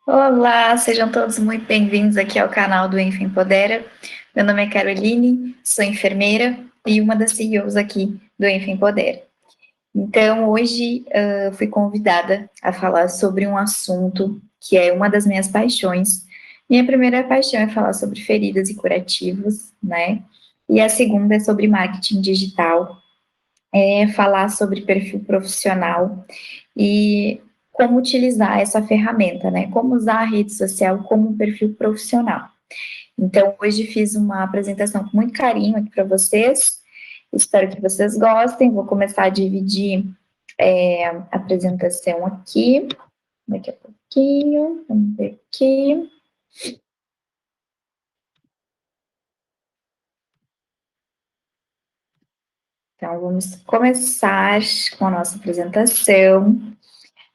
Olá, sejam todos muito bem-vindos aqui ao canal do Info Empodera. Meu nome é Caroline, sou enfermeira e uma das CEOs aqui do Info Empodera. Então, hoje fui convidada a falar sobre um assunto que é uma das minhas paixões. Minha primeira paixão é falar sobre feridas e curativos, né? E a segunda é sobre marketing digital, é falar sobre perfil profissional e como utilizar essa ferramenta, né? Como usar a rede social como um perfil profissional. Então, hoje fiz uma apresentação com muito carinho aqui para vocês. Espero que vocês gostem. Vou começar a dividir a apresentação aqui. Daqui a pouquinho. Vamos ver aqui. Então, vamos começar com a nossa apresentação.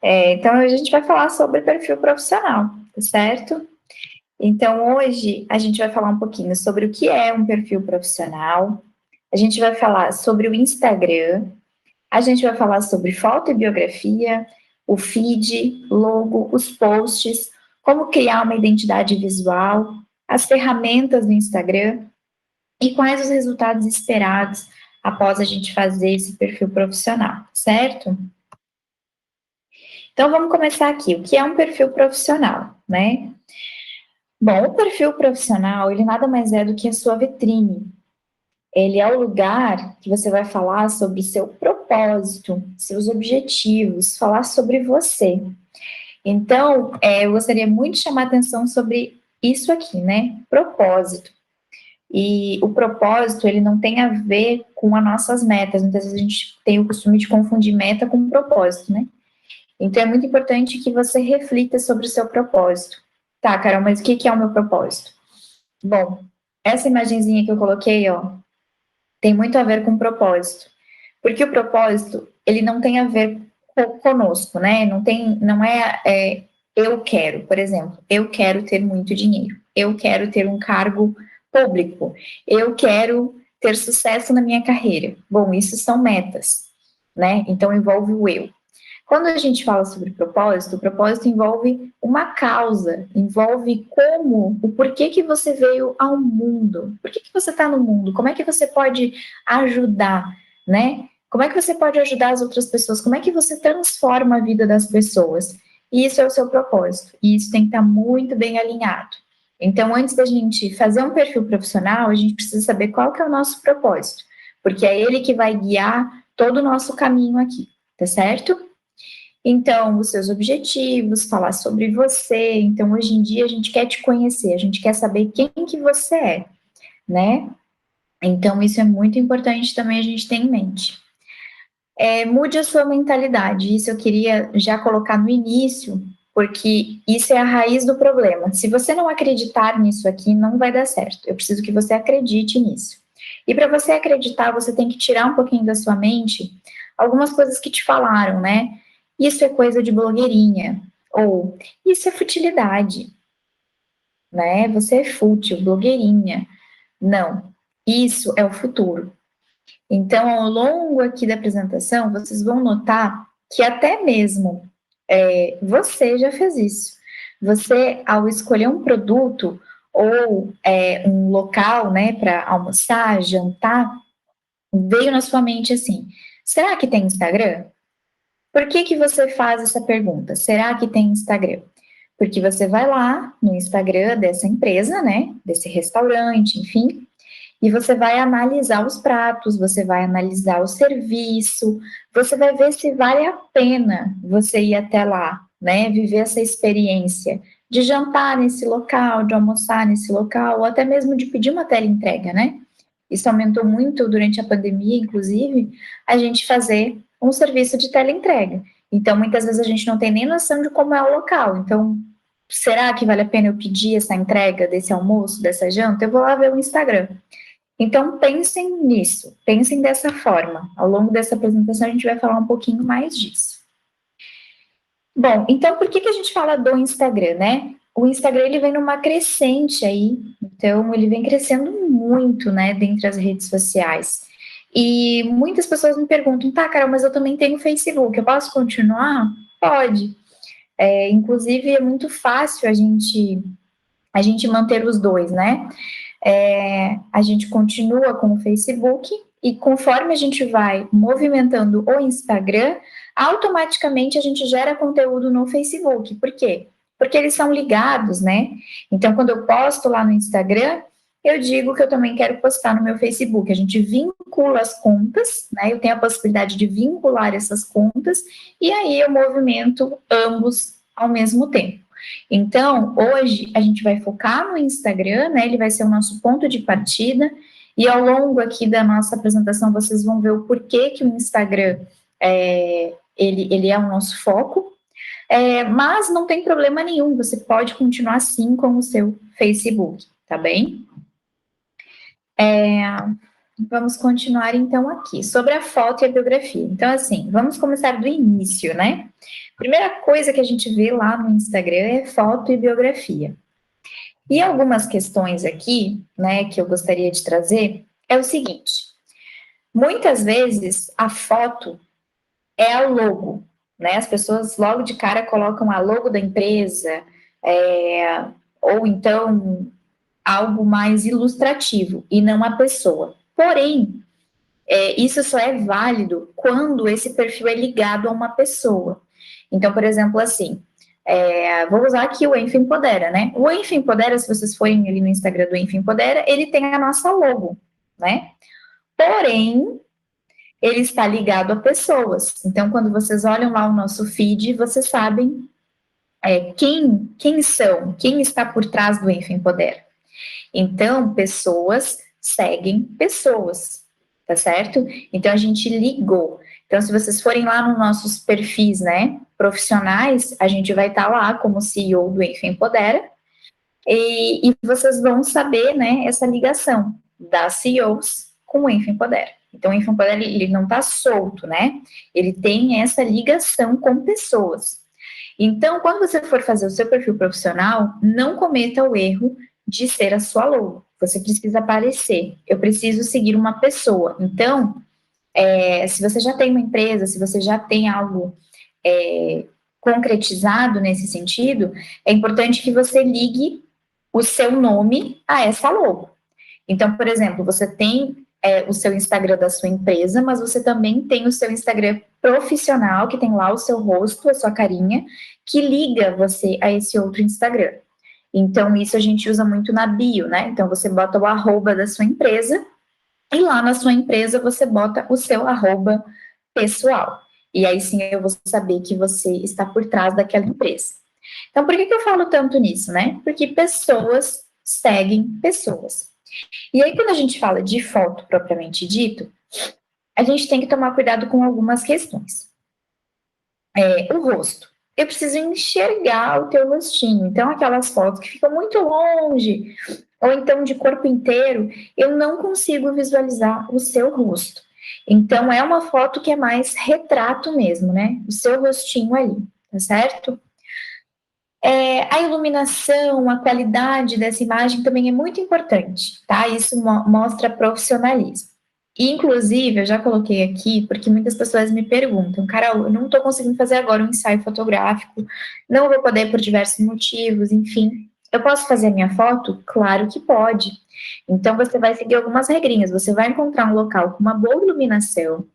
Então, a gente vai falar sobre perfil profissional, tá certo? Então, hoje a gente vai falar um pouquinho sobre o que é um perfil profissional, a gente vai falar sobre o Instagram, a gente vai falar sobre foto e biografia, o feed, logo, os posts, como criar uma identidade visual, as ferramentas do Instagram e quais os resultados esperados após a gente fazer esse perfil profissional, certo? Então, vamos começar aqui. O que é um perfil profissional, né? Bom, o perfil profissional, ele nada mais é do que a sua vitrine. Ele é o lugar que você vai falar sobre o seu propósito, seus objetivos, falar sobre você. Então, eu gostaria muito de chamar a atenção sobre isso aqui, né? Propósito. E o propósito, ele não tem a ver com as nossas metas. Muitas vezes a gente tem o costume de confundir meta com propósito, né? Então, é muito importante que você reflita sobre o seu propósito. Tá, Carol, mas o que é o meu propósito? Bom, essa imagenzinha que eu coloquei, ó, tem muito a ver com propósito. Porque o propósito, ele não tem a ver conosco, né? Não é eu quero, por exemplo, eu quero ter muito dinheiro, eu quero ter um cargo público, eu quero ter sucesso na minha carreira. Bom, isso são metas, né? Então envolve o eu. Quando a gente fala sobre propósito, o propósito envolve uma causa, envolve como, o porquê que você veio ao mundo, por que você está no mundo, como é que você pode ajudar, né? Como é que você pode ajudar as outras pessoas, como é que você transforma a vida das pessoas. E isso é o seu propósito, e isso tem que estar muito bem alinhado. Então, antes da gente fazer um perfil profissional, a gente precisa saber qual que é o nosso propósito, porque é ele que vai guiar todo o nosso caminho aqui, tá certo? Então, os seus objetivos, falar sobre você. Então, hoje em dia, a gente quer te conhecer, a gente quer saber quem que você é, né? Então, isso é muito importante também a gente ter em mente. Mude a sua mentalidade, isso eu queria já colocar no início, porque isso é a raiz do problema. Se você não acreditar nisso aqui, não vai dar certo. Eu preciso que você acredite nisso. E para você acreditar, você tem que tirar um pouquinho da sua mente algumas coisas que te falaram, né? Isso é coisa de blogueirinha, ou isso é futilidade, né? Você é fútil, blogueirinha. Não, isso é o futuro. Então, ao longo aqui da apresentação, vocês vão notar que até mesmo você já fez isso. Você, ao escolher um produto ou um local, né, para almoçar, jantar, veio na sua mente assim: será que tem Instagram? Por que que você faz essa pergunta? Será que tem Instagram? Porque você vai lá no Instagram dessa empresa, né, desse restaurante, enfim, e você vai analisar os pratos, você vai analisar o serviço, você vai ver se vale a pena você ir até lá, né, viver essa experiência de jantar nesse local, de almoçar nesse local, ou até mesmo de pedir uma teleentrega, né? Isso aumentou muito durante a pandemia, inclusive, a gente fazer um serviço de teleentrega. Então, muitas vezes a gente não tem nem noção de como é o local. Então, será que vale a pena eu pedir essa entrega desse almoço, dessa janta? Eu vou lá ver o Instagram. Então, pensem nisso, pensem dessa forma. Ao longo dessa apresentação, a gente vai falar um pouquinho mais disso. Bom, então, por que que a gente fala do Instagram, né? O Instagram, ele vem numa crescente aí, então, ele vem crescendo muito, né, dentre as redes sociais. E muitas pessoas me perguntam, tá, Carol, mas eu também tenho Facebook, eu posso continuar? Pode. Inclusive, é muito fácil a gente manter os dois, né? A gente continua com o Facebook e conforme a gente vai movimentando o Instagram, automaticamente a gente gera conteúdo no Facebook. Por quê? Porque eles são ligados, né? Então, quando eu posto lá no Instagram, eu digo que eu também quero postar no meu Facebook. A gente vincula as contas, né? Eu tenho a possibilidade de vincular essas contas e aí eu movimento ambos ao mesmo tempo. Então, hoje a gente vai focar no Instagram, né? Ele vai ser o nosso ponto de partida. E ao longo aqui da nossa apresentação, vocês vão ver o porquê que o Instagram ele é o nosso foco. Mas não tem problema nenhum, você pode continuar assim com o seu Facebook, tá bem? Vamos continuar então aqui, sobre a foto e a biografia. Então, assim, vamos começar do início, né? Primeira coisa que a gente vê lá no Instagram é foto e biografia. E algumas questões aqui, né, que eu gostaria de trazer, é o seguinte: muitas vezes a foto é a logo, né? As pessoas logo de cara colocam a logo da empresa, ou então algo mais ilustrativo, e não a pessoa. Porém, isso só é válido quando esse perfil é ligado a uma pessoa. Então, por exemplo, assim, vou usar aqui o Enfa Empodera, né? O Enfa Empodera, se vocês forem ali no Instagram do Enfa Empodera, ele tem a nossa logo, né? Porém, ele está ligado a pessoas. Então, quando vocês olham lá o nosso feed, vocês sabem quem são, quem está por trás do Enfa Empodera. Então, pessoas seguem pessoas, tá certo? Então, a gente ligou. Então, se vocês forem lá nos nossos perfis, né, profissionais, a gente vai estar lá como CEO do Enfa Empodera, e vocês vão saber, né, essa ligação das CEOs com o Enfa Empodera. Então, o Enfa Empodera, ele não está solto, né? Ele tem essa ligação com pessoas. Então, quando você for fazer o seu perfil profissional, não cometa o erro de ser a sua logo. Você precisa aparecer. Eu preciso seguir uma pessoa. Então, se você já tem uma empresa, se você já tem algo concretizado nesse sentido, é importante que você ligue o seu nome a essa logo. Então, por exemplo, você tem o seu Instagram da sua empresa, mas você também tem o seu Instagram profissional, que tem lá o seu rosto, a sua carinha, que liga você a esse outro Instagram. Então, isso a gente usa muito na bio, né? Então, você bota o arroba da sua empresa e lá na sua empresa você bota o seu arroba pessoal. E aí sim eu vou saber que você está por trás daquela empresa. Então, por que eu falo tanto nisso, né? Porque pessoas seguem pessoas. E aí, quando a gente fala de foto propriamente dito, a gente tem que tomar cuidado com algumas questões. O rosto. Eu preciso enxergar o teu rostinho. Então, aquelas fotos que ficam muito longe, ou então de corpo inteiro, eu não consigo visualizar o seu rosto. Então, é uma foto que é mais retrato mesmo, né? O seu rostinho ali, tá certo? A iluminação, a qualidade dessa imagem também é muito importante, tá? Isso mostra profissionalismo. Inclusive, eu já coloquei aqui, porque muitas pessoas me perguntam, Carol, eu não estou conseguindo fazer agora um ensaio fotográfico, não vou poder por diversos motivos, enfim. Eu posso fazer a minha foto? Claro que pode. Então, você vai seguir algumas regrinhas. Você vai encontrar um local com uma boa iluminação,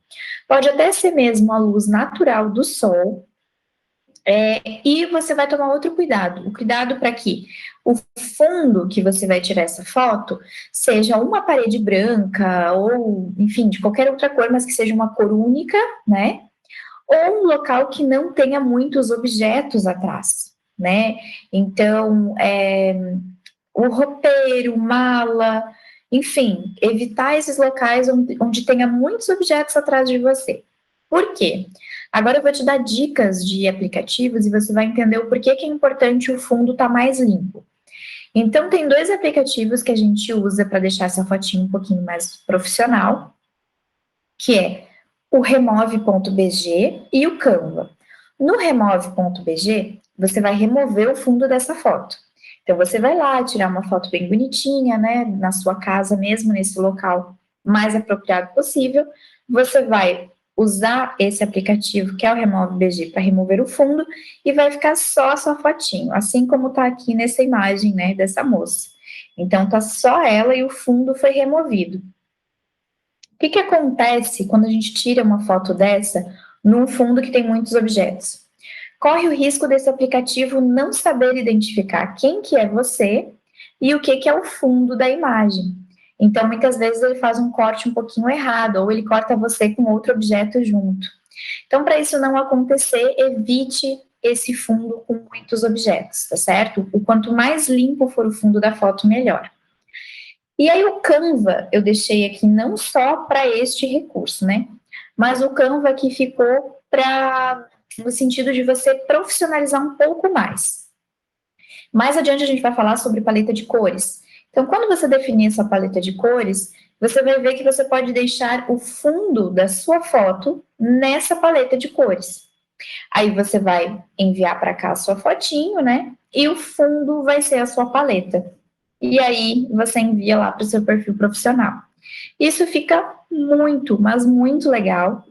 pode até ser mesmo a luz natural do sol, e você vai tomar outro cuidado. O cuidado para que o fundo que você vai tirar essa foto seja uma parede branca ou, enfim, de qualquer outra cor, mas que seja uma cor única, né? Ou um local que não tenha muitos objetos atrás, né? Então, o roupeiro, mala, enfim, evitar esses locais onde tenha muitos objetos atrás de você. Por quê? Agora eu vou te dar dicas de aplicativos e você vai entender o porquê que é importante o fundo estar mais limpo. Então, tem dois aplicativos que a gente usa para deixar essa fotinha um pouquinho mais profissional, que é o remove.bg e o Canva. No remove.bg, você vai remover o fundo dessa foto. Então, você vai lá tirar uma foto bem bonitinha, né, na sua casa mesmo, nesse local mais apropriado possível. Você vai usar esse aplicativo, que é o Remove BG, para remover o fundo, e vai ficar só a sua fotinho, assim como está aqui nessa imagem, né, dessa moça. Então, tá só ela e o fundo foi removido. O que acontece quando a gente tira uma foto dessa num fundo que tem muitos objetos? Corre o risco desse aplicativo não saber identificar quem que é você e o que é o fundo da imagem. Então, muitas vezes ele faz um corte um pouquinho errado, ou ele corta você com outro objeto junto. Então, para isso não acontecer, evite esse fundo com muitos objetos, tá certo? O quanto mais limpo for o fundo da foto, melhor. E aí o Canva eu deixei aqui não só para este recurso, né? Mas o Canva que ficou para no sentido de você profissionalizar um pouco mais. Mais adiante a gente vai falar sobre paleta de cores. Então, quando você definir essa paleta de cores, você vai ver que você pode deixar o fundo da sua foto nessa paleta de cores. Aí você vai enviar para cá a sua fotinho, né? E o fundo vai ser a sua paleta. E aí você envia lá para o seu perfil profissional. Isso fica muito, mas muito legal,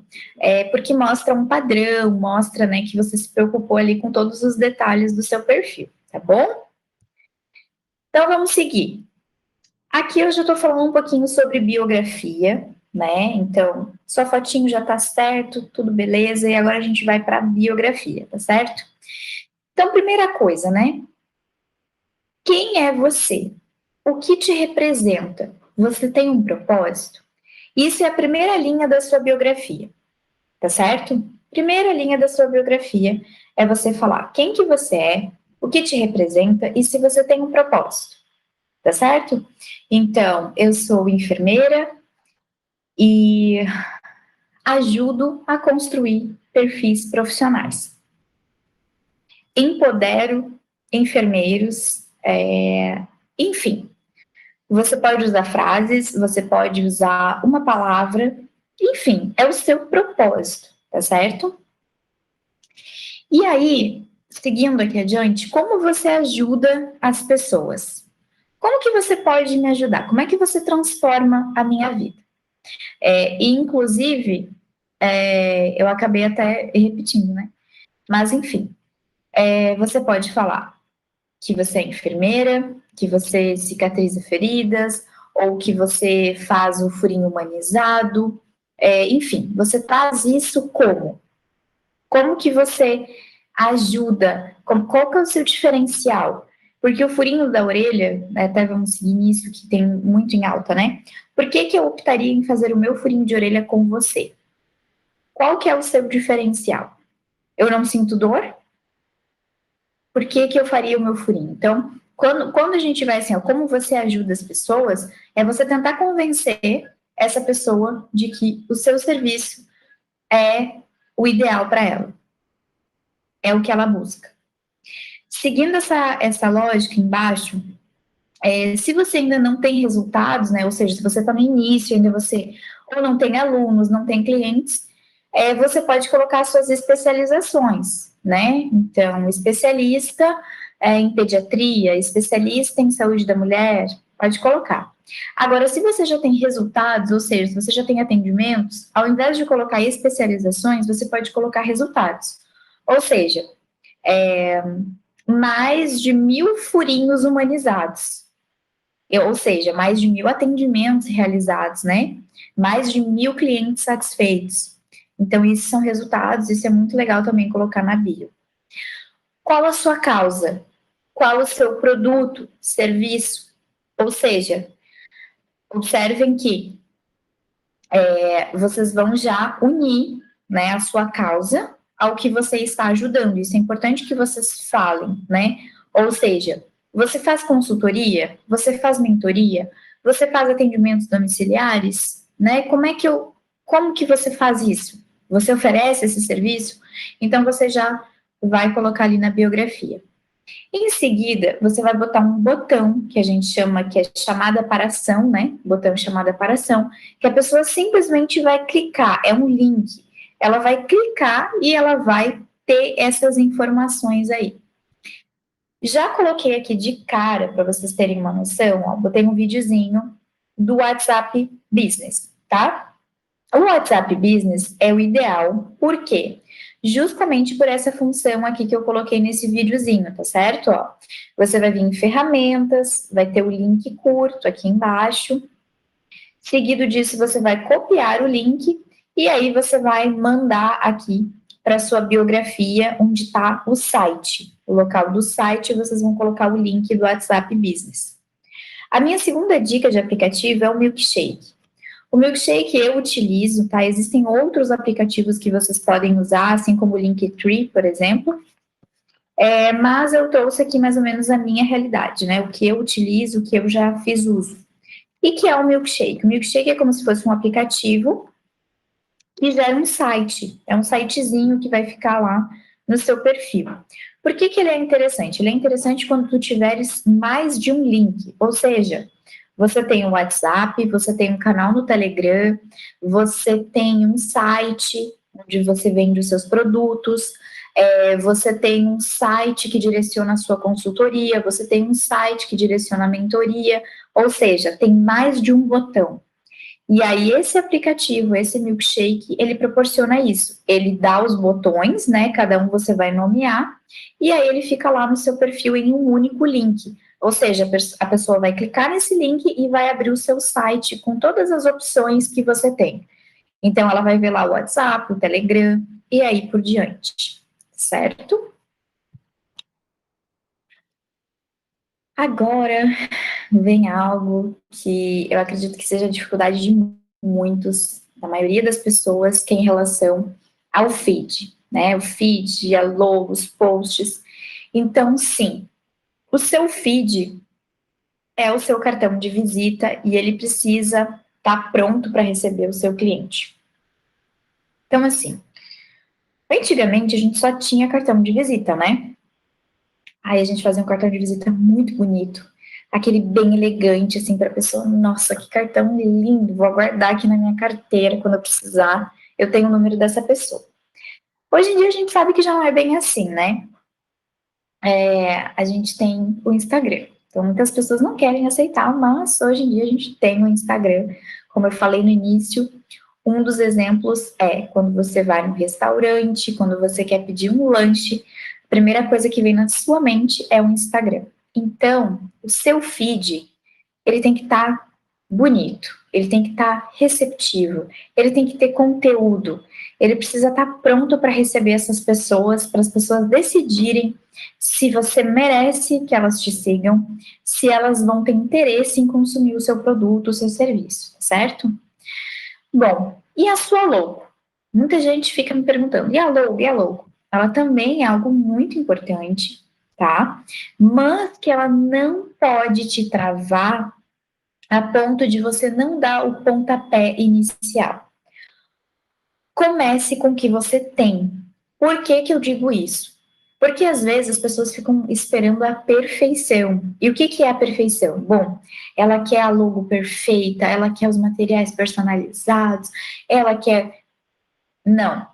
porque mostra um padrão, mostra, né, que você se preocupou ali com todos os detalhes do seu perfil, tá bom? Então vamos seguir. Aqui eu já estou falando um pouquinho sobre biografia, né? Então, sua fotinho já tá certo, tudo beleza, e agora a gente vai para a biografia, tá certo? Então, primeira coisa, né? Quem é você? O que te representa? Você tem um propósito? Isso é a primeira linha da sua biografia, tá certo? Primeira linha da sua biografia é você falar quem que você é, o que te representa e se você tem um propósito, tá certo? Então, eu sou enfermeira e ajudo a construir perfis profissionais. Empodero enfermeiros, enfim. Você pode usar frases, você pode usar uma palavra, enfim, é o seu propósito, tá certo? E aí, seguindo aqui adiante, como você ajuda as pessoas? Como que você pode me ajudar? Como é que você transforma a minha vida? Inclusive, eu acabei até repetindo, né? Mas, enfim, você pode falar que você é enfermeira, que você cicatriza feridas, ou que você faz o furinho humanizado, enfim, você traz isso como? Como que você ajuda? Qual que é o seu diferencial? Porque o furinho da orelha, até vamos seguir nisso, que tem muito em alta, né? Por que eu optaria em fazer o meu furinho de orelha com você? Qual que é o seu diferencial? Eu não sinto dor? Por que eu faria o meu furinho? Então, quando a gente vai assim, ó, como você ajuda as pessoas, é você tentar convencer essa pessoa de que o seu serviço é o ideal para ela, é o que ela busca. Seguindo essa lógica embaixo, se você ainda não tem resultados, né, ou seja, se você está no início, ainda você ou não tem alunos, não tem clientes, você pode colocar suas especializações, né? Então, especialista em pediatria, especialista em saúde da mulher, pode colocar. Agora, se você já tem resultados, ou seja, se você já tem atendimentos, ao invés de colocar especializações, você pode colocar resultados. Ou seja, mais de 1.000 furinhos humanizados. Ou seja, mais de 1.000 atendimentos realizados, né? Mais de 1.000 clientes satisfeitos. Então, esses são resultados, isso é muito legal também colocar na bio. Qual a sua causa? Qual o seu produto, serviço? Ou seja, observem que vocês vão já unir, né, a sua causa ao que você está ajudando. Isso é importante que vocês falem, né? Ou seja, você faz consultoria? Você faz mentoria? Você faz atendimentos domiciliares? Né? Como que você faz isso? Você oferece esse serviço? Então, você já vai colocar ali na biografia. Em seguida, você vai botar um botão que a gente chama, que é chamada para ação, né? Botão chamada para ação, que a pessoa simplesmente vai clicar, é um link. Ela vai clicar e ela vai ter essas informações aí. Já coloquei aqui de cara, para vocês terem uma noção, ó, botei um videozinho do WhatsApp Business, tá? O WhatsApp Business é o ideal, por quê? Justamente por essa função aqui que eu coloquei nesse videozinho, tá certo? Ó, você vai vir em ferramentas, vai ter o link curto aqui embaixo. Seguido disso, você vai copiar o link e aí você vai mandar aqui para sua biografia onde está o site. O local do site, vocês vão colocar o link do WhatsApp Business. A minha segunda dica de aplicativo é o Milkshake. O Milkshake eu utilizo, tá? Existem outros aplicativos que vocês podem usar, assim como o Linktree, por exemplo. Mas eu trouxe aqui mais ou menos a minha realidade, né? O que eu utilizo, o que eu já fiz uso. E que é o Milkshake? O Milkshake é como se fosse um aplicativo que gera um site. É um sitezinho que vai ficar lá no seu perfil. Por que, que ele é interessante? Ele é interessante quando tu tiveres mais de um link, ou seja, você tem um WhatsApp, você tem um canal no Telegram, você tem um site onde você vende os seus produtos, você tem um site que direciona a sua consultoria, você tem um site que direciona a mentoria, ou seja, tem mais de um botão. E aí, esse aplicativo, esse Milkshake, ele proporciona isso. Ele dá os botões, né? Cada um você vai nomear, e aí ele fica lá no seu perfil em um único link. Ou seja, a pessoa vai clicar nesse link e vai abrir o seu site com todas as opções que você tem. Então, ela vai ver lá o WhatsApp, o Telegram, e aí por diante. Certo? Agora vem algo que eu acredito que seja a dificuldade de muitos, da maioria das pessoas, que é em relação ao feed, né? O feed, a logo, os posts. Então, sim, o seu feed é o seu cartão de visita e ele precisa estar pronto para receber o seu cliente. Então, assim, antigamente a gente só tinha cartão de visita, né? Aí a gente fazia um cartão de visita muito bonito, aquele bem elegante, assim, para a pessoa. Nossa, que cartão lindo, vou guardar aqui na minha carteira quando eu precisar. Eu tenho o número dessa pessoa. Hoje em dia a gente sabe que já não é bem assim, né? A gente tem o Instagram. Então muitas pessoas não querem aceitar, mas hoje em dia a gente tem o Instagram. Como eu falei no início, um dos exemplos é quando você vai no restaurante, quando você quer pedir um lanche, a primeira coisa que vem na sua mente é o Instagram. Então, o seu feed, ele tem que estar bonito, ele tem que estar receptivo, ele tem que ter conteúdo, ele precisa estar pronto para receber essas pessoas, para as pessoas decidirem se você merece que elas te sigam, se elas vão ter interesse em consumir o seu produto, o seu serviço, certo? Bom, e a sua logo? Muita gente fica me perguntando, e a logo? E a logo? Ela também é algo muito importante, tá? Mas que ela não pode te travar a ponto de você não dar o pontapé inicial. Comece com o que você tem. Por que que eu digo isso? Porque às vezes as pessoas ficam esperando a perfeição. E o que que é a perfeição? Bom, ela quer a logo perfeita, ela quer os materiais personalizados, ela quer. Não.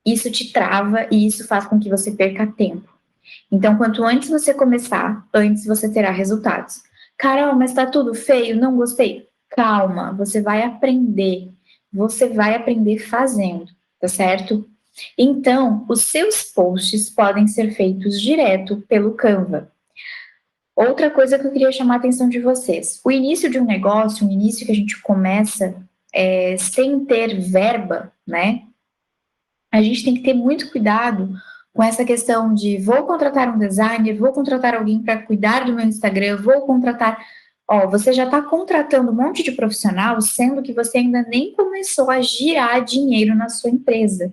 Isso te trava e isso faz com que você perca tempo. Então, quanto antes você começar, antes você terá resultados. Carol, mas tá tudo feio, não gostei. Calma, você vai aprender fazendo, tá certo? Então, os seus posts podem ser feitos direto pelo Canva. Outra coisa que eu queria chamar a atenção de vocês: o início de um negócio, o início que a gente começa sem ter verba, né? A gente tem que ter muito cuidado com essa questão de vou contratar um designer, vou contratar alguém para cuidar do meu Instagram, vou contratar. Ó, você já está contratando um monte de profissional, sendo que você ainda nem começou a girar dinheiro na sua empresa,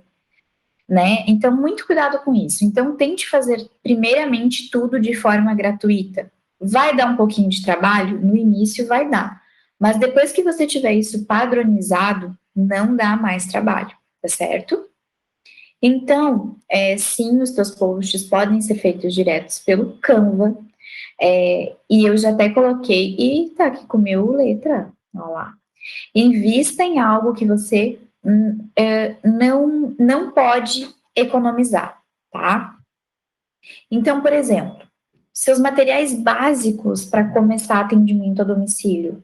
né? Então, muito cuidado com isso. Então, tente fazer primeiramente tudo de forma gratuita. Vai dar um pouquinho de trabalho? No início vai dar. Mas depois que você tiver isso padronizado, não dá mais trabalho, tá certo? Então, sim, os teus posts podem ser feitos diretos pelo Canva, e eu já até coloquei, e tá aqui com o meu letra, olha lá. Invista em algo que você não pode economizar, tá? Então, por exemplo, seus materiais básicos para começar atendimento a domicílio,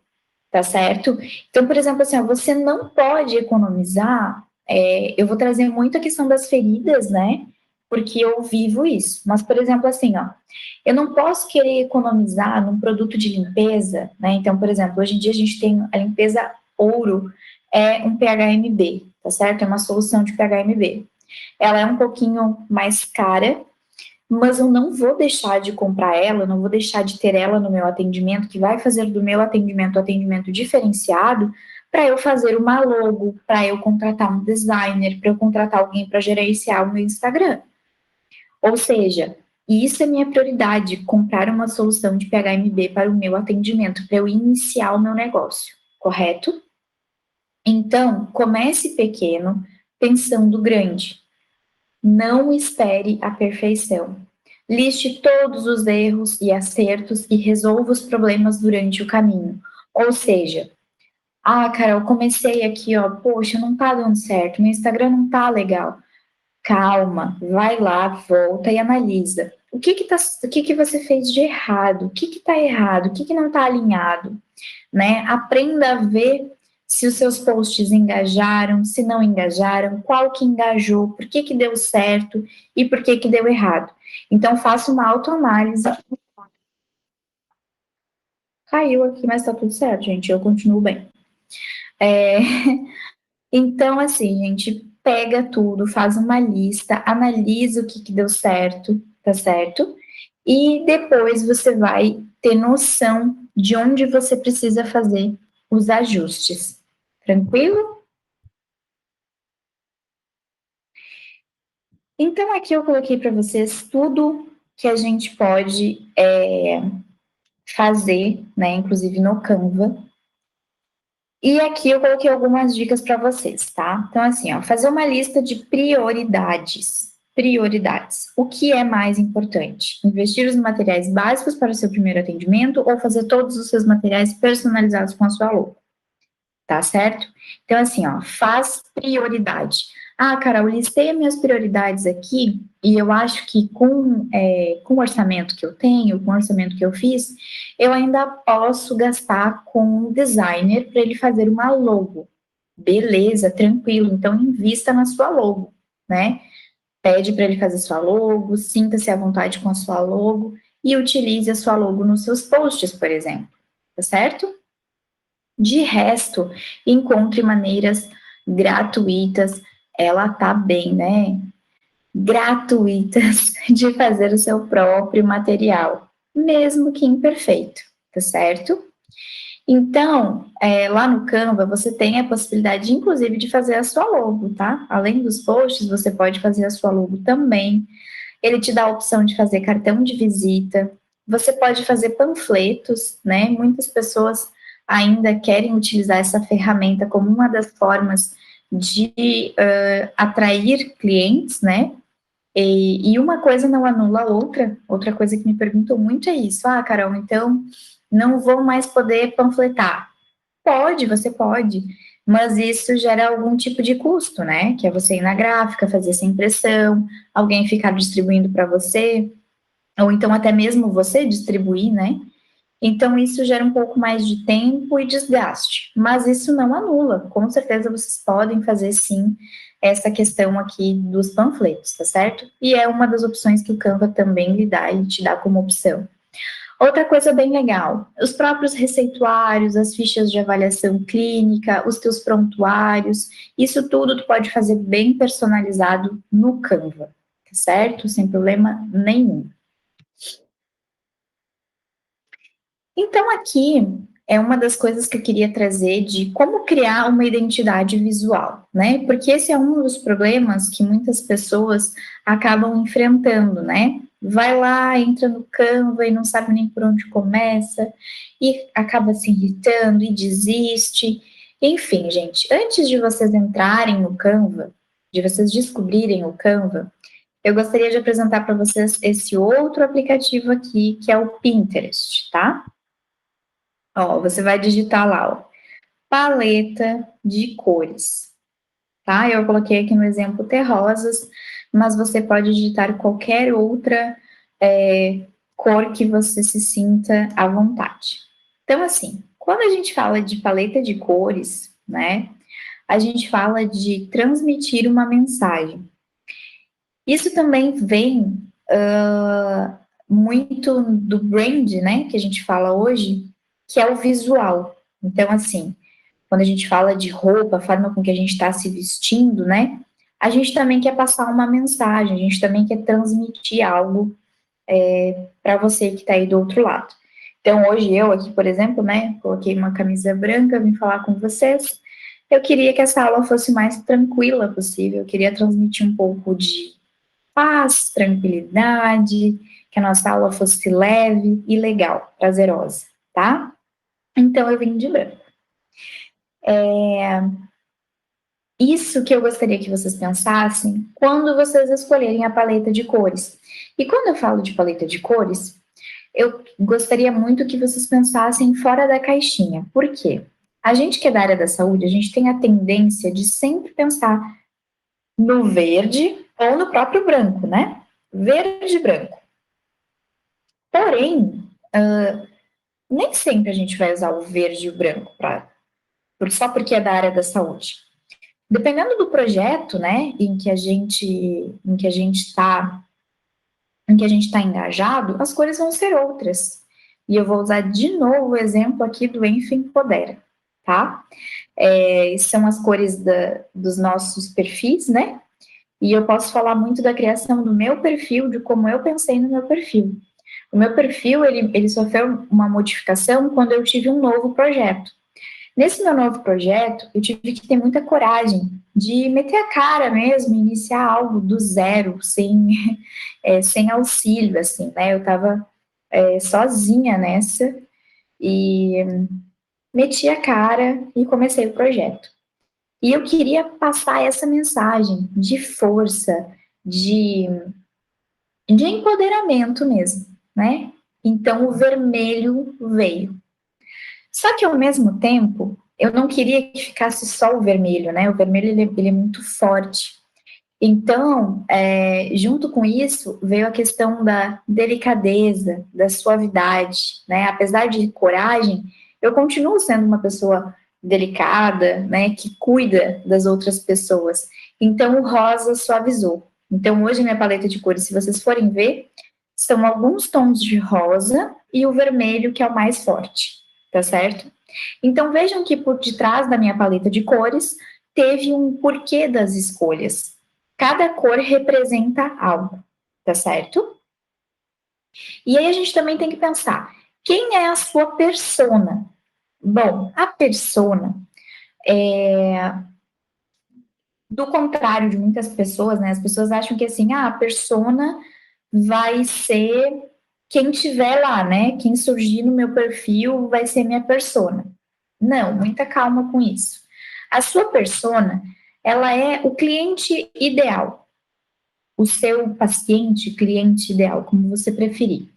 tá certo? Então, por exemplo, assim, ó, você não pode economizar, eu vou trazer muito a questão das feridas, né? Porque eu vivo isso. Mas, por exemplo, assim, ó, eu não posso querer economizar num produto de limpeza, né? Então, por exemplo, hoje em dia a gente tem a limpeza ouro, é um PHMB, tá certo? É uma solução de PHMB. Ela é um pouquinho mais cara, mas eu não vou deixar de comprar ela, não vou deixar de ter ela no meu atendimento, que vai fazer do meu atendimento um atendimento diferenciado, para eu fazer uma logo, para eu contratar um designer, para eu contratar alguém para gerenciar o meu Instagram. Ou seja, isso é minha prioridade, comprar uma solução de PHMB para o meu atendimento, para eu iniciar o meu negócio, correto? Então, comece pequeno, pensando grande. Não espere a perfeição. Liste todos os erros e acertos e resolva os problemas durante o caminho. Ou seja, Carol, comecei aqui, ó, poxa, não tá dando certo, meu Instagram não tá legal. Calma, vai lá, volta e analisa. O que que você fez de errado? O que que tá errado? O que que não tá alinhado? Né? Aprenda a ver se os seus posts engajaram, se não engajaram, qual que engajou, por que que deu certo e por que que deu errado. Então, faça uma autoanálise. Caiu aqui, mas tá tudo certo, gente, eu continuo bem. É... Então, assim, gente, pega tudo, faz uma lista, analisa o que que deu certo, tá certo? E depois você vai ter noção de onde você precisa fazer os ajustes. Tranquilo? Então, aqui eu coloquei para vocês tudo que a gente pode fazer, né, inclusive no Canva. E aqui eu coloquei algumas dicas para vocês, tá? Então, assim, ó, fazer uma lista de prioridades. Prioridades. O que é mais importante? Investir os materiais básicos para o seu primeiro atendimento ou fazer todos os seus materiais personalizados com a sua logo? Tá certo? Então, assim, ó, faz prioridade. Carol, listei as minhas prioridades aqui e eu acho que com o orçamento que eu tenho, com o orçamento que eu fiz, eu ainda posso gastar com um designer para ele fazer uma logo. Beleza, tranquilo. Então, invista na sua logo, né? Pede para ele fazer sua logo, sinta-se à vontade com a sua logo e utilize a sua logo nos seus posts, por exemplo. Tá certo? De resto, encontre maneiras gratuitas, ela tá bem, né? Gratuitas de fazer o seu próprio material, mesmo que imperfeito, tá certo? Então, lá no Canva, você tem a possibilidade, inclusive, de fazer a sua logo, tá? Além dos posts, você pode fazer a sua logo também. Ele te dá a opção de fazer cartão de visita. Você pode fazer panfletos, né? Muitas pessoas ainda querem utilizar essa ferramenta como uma das formas de atrair clientes, né? E uma coisa não anula a outra. Outra coisa que me perguntam muito é isso. Carol, então não vou mais poder panfletar. Pode, você pode, mas isso gera algum tipo de custo, né? Que é você ir na gráfica, fazer essa impressão, alguém ficar distribuindo para você, ou então até mesmo você distribuir, né? Então isso gera um pouco mais de tempo e desgaste, mas isso não anula. Com certeza vocês podem fazer sim essa questão aqui dos panfletos, tá certo? E é uma das opções que o Canva também lhe dá e te dá como opção. Outra coisa bem legal, os próprios receituários, as fichas de avaliação clínica, os teus prontuários, isso tudo tu pode fazer bem personalizado no Canva, tá certo? Sem problema nenhum. Então aqui é uma das coisas que eu queria trazer de como criar uma identidade visual, né? Porque esse é um dos problemas que muitas pessoas acabam enfrentando, né? Vai lá, entra no Canva e não sabe nem por onde começa, e acaba se irritando e desiste. Enfim, gente, antes de vocês entrarem no Canva, de vocês descobrirem o Canva, eu gostaria de apresentar para vocês esse outro aplicativo aqui, que é o Pinterest, tá? Ó, você vai digitar lá, ó, paleta de cores, tá? Eu coloquei aqui no exemplo terrosas, mas você pode digitar qualquer outra cor que você se sinta à vontade. Então, assim, Quando a gente fala de paleta de cores, né, a gente fala de transmitir uma mensagem. Isso também vem muito do brand, né, que a gente fala hoje, que é o visual. Então, assim, quando a gente fala de roupa, a forma com que a gente está se vestindo, né, a gente também quer passar uma mensagem, a gente também quer transmitir algo para você que está aí do outro lado. Então, hoje eu aqui, por exemplo, né, coloquei uma camisa branca, vim falar com vocês. Eu queria que essa aula fosse mais tranquila possível, eu queria transmitir um pouco de paz, tranquilidade, que a nossa aula fosse leve e legal, prazerosa, tá? Então, eu vim de branco. Isso que eu gostaria que vocês pensassem quando vocês escolherem a paleta de cores. E quando eu falo de paleta de cores, eu gostaria muito que vocês pensassem fora da caixinha. Por quê? A gente que é da área da saúde, a gente tem a tendência de sempre pensar no verde ou no próprio branco, né? Verde e branco. Porém, nem sempre a gente vai usar o verde e o branco só porque é da área da saúde. Dependendo do projeto, né, em que a gente está engajado, as cores vão ser outras. E eu vou usar de novo o exemplo aqui do Enfa Empodera, tá? São as cores dos nossos perfis, né? E eu posso falar muito da criação do meu perfil, de como eu pensei no meu perfil. O meu perfil, ele sofreu uma modificação quando eu tive um novo projeto. Nesse meu novo projeto, eu tive que ter muita coragem de meter a cara mesmo, iniciar algo do zero, sem auxílio, assim, né? Eu estava sozinha nessa e meti a cara e comecei o projeto. E eu queria passar essa mensagem de força, de empoderamento mesmo, né? Então o vermelho veio. Só que ao mesmo tempo, eu não queria que ficasse só o vermelho, né? O vermelho ele é muito forte. Então, junto com isso, veio a questão da delicadeza, da suavidade, né? Apesar de coragem, eu continuo sendo uma pessoa delicada, né? Que cuida das outras pessoas. Então, o rosa suavizou. Então, hoje, minha paleta de cores, se vocês forem ver, são alguns tons de rosa e o vermelho, que é o mais forte, tá certo? Então, vejam que por detrás da minha paleta de cores, teve um porquê das escolhas. Cada cor representa algo, tá certo? E aí a gente também tem que pensar, quem é a sua persona? Bom, a persona do contrário de muitas pessoas, né? As pessoas acham que assim, a persona vai ser quem tiver lá, né? Quem surgir no meu perfil vai ser minha persona. Não, muita calma com isso. A sua persona, ela é o cliente ideal, o seu paciente, cliente ideal, como você preferir.